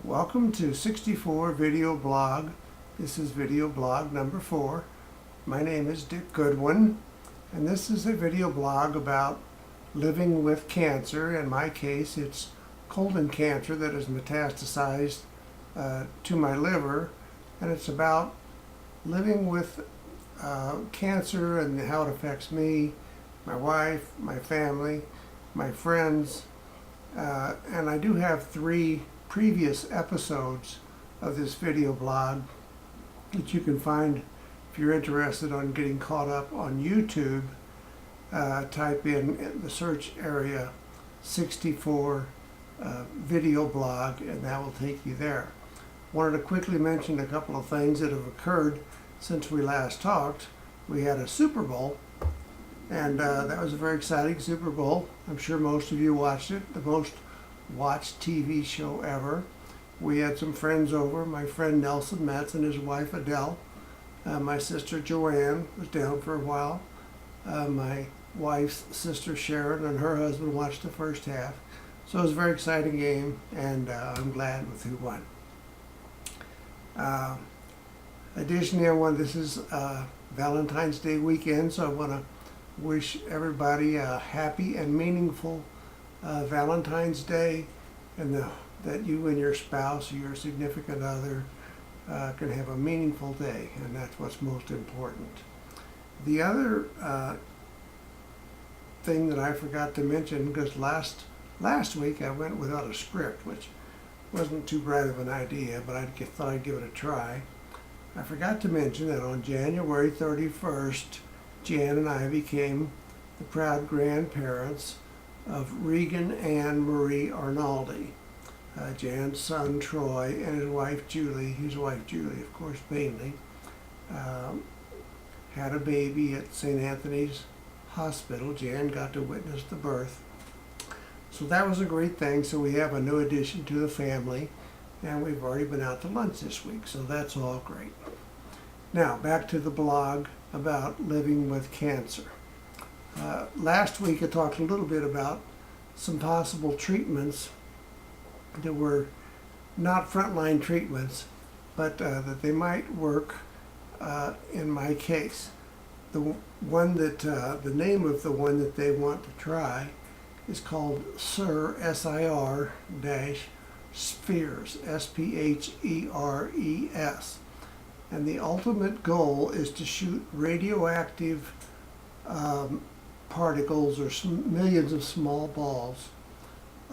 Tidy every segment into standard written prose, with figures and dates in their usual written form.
Welcome to 64 Video Blog. This is video blog number 4. My name is Dick Goodwin, and this is a video blog about living with cancer. In my case, it's colon cancer that is metastasized to my liver, and it's about living with cancer and how it affects me, my wife, my family, my friends, and I do have 3 previous episodes of this video blog that you can find if you're interested on getting caught up on YouTube. Type in the search area 64 video blog and that will take you there. Wanted to quickly mention a couple of things that have occurred since we last talked. We had a Super Bowl, and that was a very exciting Super Bowl. I'm sure most of you watched it, the most watched TV show ever. We had some friends over. My friend Nelson Metz and his wife Adele. My sister Joanne was down for a while. My wife's sister Sharon and her husband watched the first half. So it was a very exciting game, and I'm glad with who won. Additionally, this is Valentine's Day weekend, so I want to wish everybody a happy and meaningful Valentine's Day, and that you and your spouse or your significant other can have a meaningful day, and that's what's most important. The other thing that I forgot to mention, because last week I went without a script, which wasn't too bright of an idea, but I thought I'd give it a try. I forgot to mention that on January 31st, Jan and I became the proud grandparents of Regan Ann Marie Arnaldi. Jan's son Troy and his wife Julie, of course, Bailey, had a baby at St. Anthony's Hospital. Jan got to witness the birth. So that was a great thing. So we have a new addition to the family, and we've already been out to lunch this week, so that's all great. Now, back to the blog about living with cancer. Last week I talked a little bit about some possible treatments that were not frontline treatments, but that they might work in my case. The name of the one that they want to try is called SIR, SPHERES, SPHERES. And the ultimate goal is to shoot radioactive particles or millions of small balls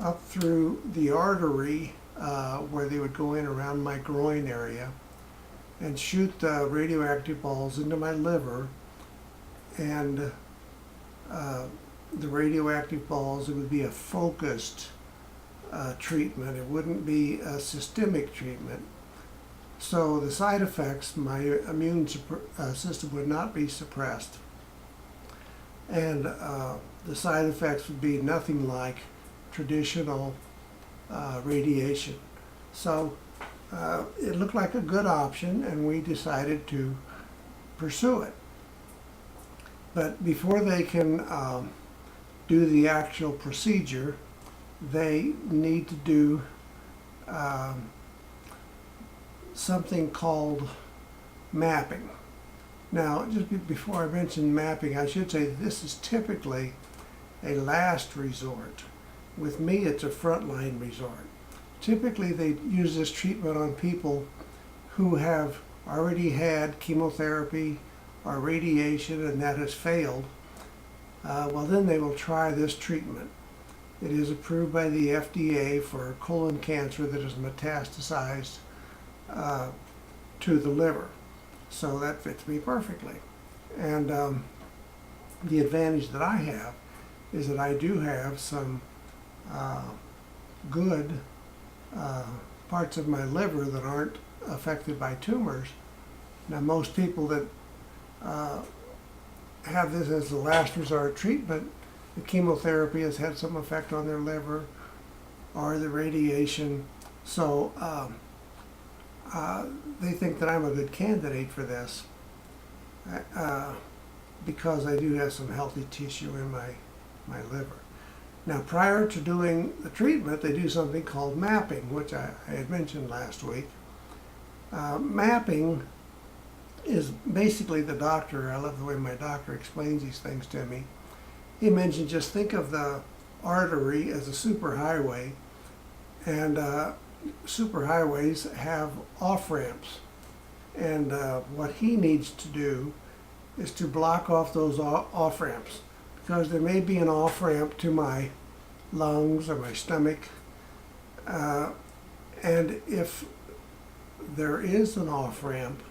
up through the artery where they would go in around my groin area, and shoot the radioactive balls into my liver. And the radioactive balls, it would be a focused treatment. It wouldn't be a systemic treatment. So the side effects, my immune system would not be suppressed. And the side effects would be nothing like traditional radiation. So it looked like a good option, and we decided to pursue it. But before they can do the actual procedure, they need to do something called mapping. Now, just before I mention mapping, I should say this is typically a last resort. With me, it's a frontline resort. Typically, they use this treatment on people who have already had chemotherapy or radiation and that has failed. Well, then they will try this treatment. It is approved by the FDA for colon cancer that is metastasized to the liver. So that fits me perfectly. And the advantage that I have is that I do have some good parts of my liver that aren't affected by tumors. Now, most people that have this as the last resort treatment, the chemotherapy has had some effect on their liver, or the radiation. So they think that I'm a good candidate for this because I do have some healthy tissue in my liver. Now, prior to doing the treatment, they do something called mapping, which I had mentioned last week. Mapping is basically the doctor, I love the way my doctor explains these things to me. He mentioned just think of the artery as a superhighway, and superhighways have off-ramps. And what he needs to do is to block off those off-ramps, because there may be an off-ramp to my lungs or my stomach, and if there is an off-ramp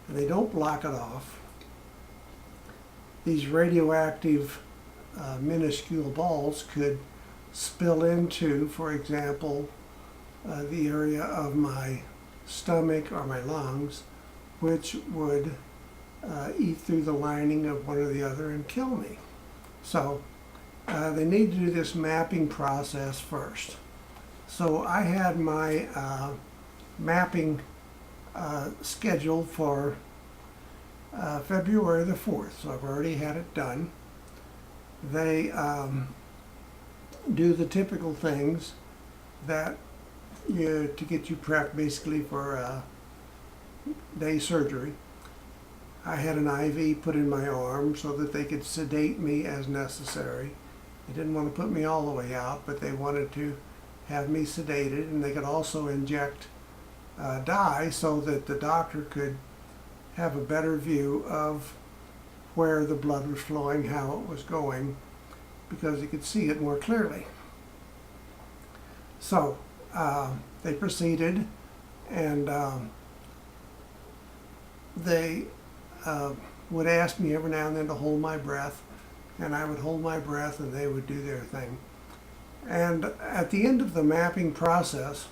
and they don't block it off, these radioactive minuscule balls could spill into, for example, the area of my stomach or my lungs, which would eat through the lining of one or the other and kill me. So they need to do this mapping process first. So I had my mapping scheduled for February the 4th, so I've already had it done. They do the typical things that to get you prepped basically for day surgery. I had an IV put in my arm so that they could sedate me as necessary. They didn't want to put me all the way out, but they wanted to have me sedated, and they could also inject dye so that the doctor could have a better view of where the blood was flowing, how it was going, because he could see it more clearly. So they proceeded, and they would ask me every now and then to hold my breath, and I would hold my breath and they would do their thing. And at the end of the mapping process,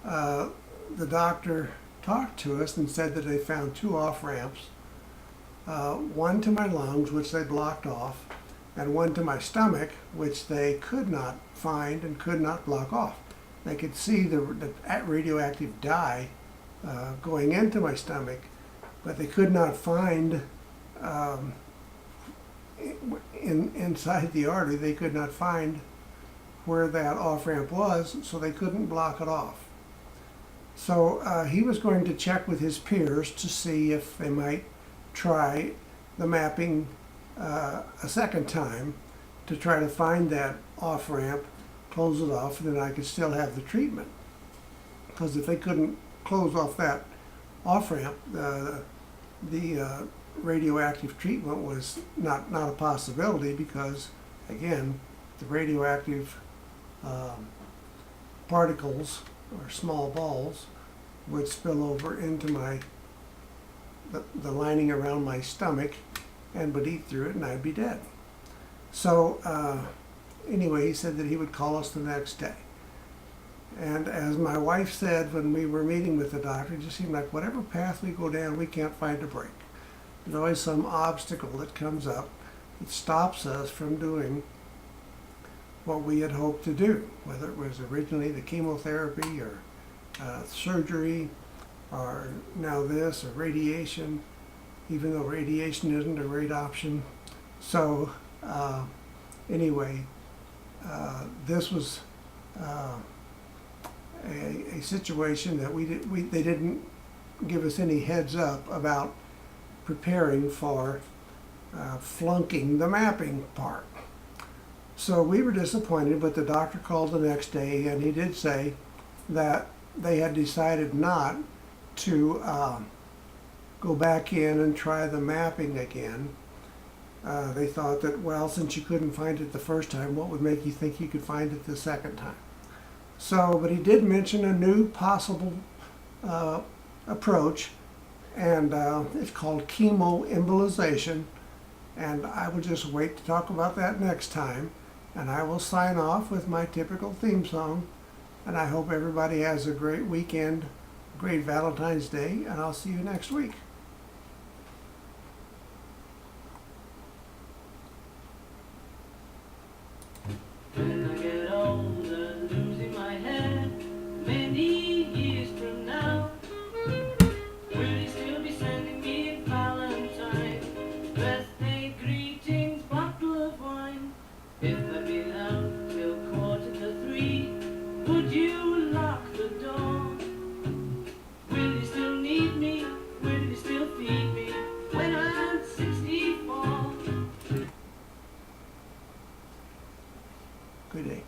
the doctor talked to us and said that they found two off-ramps, one to my lungs, which they blocked off, and one to my stomach, which they could not find and could not block off. They could see the radioactive dye going into my stomach, but they could not find inside the artery, they could not find where that off-ramp was, so they couldn't block it off. So he was going to check with his peers to see if they might try the mapping a second time to try to find that off-ramp, close it off, and then I could still have the treatment. Because if they couldn't close off that off-ramp, the radioactive treatment was not a possibility, because, again, the radioactive particles or small balls would spill over into the lining around my stomach and would eat through it, and I'd be dead. So anyway, he said that he would call us the next day. And as my wife said when we were meeting with the doctor, it just seemed like whatever path we go down, we can't find a break. There's always some obstacle that comes up that stops us from doing what we had hoped to do, whether it was originally the chemotherapy or surgery, or now this, or radiation, even though radiation isn't a great option. So anyway, this was a situation that they didn't give us any heads up about preparing for flunking the mapping part. So we were disappointed, but the doctor called the next day, and he did say that they had decided not to go back in and try the mapping again. They thought that, well, since you couldn't find it the first time, what would make you think you could find it the second time? So, but he did mention a new possible approach, and it's called chemoembolization, and I will just wait to talk about that next time, and I will sign off with my typical theme song, and I hope everybody has a great weekend, great Valentine's Day, and I'll see you next week. When I get older, losing my head, many years from now, will you still be sending me Valentine's birthday greetings, bottle of wine? If I've been out till you lock the door? Will you still need me? Will you still feed me when I'm 64? Good day.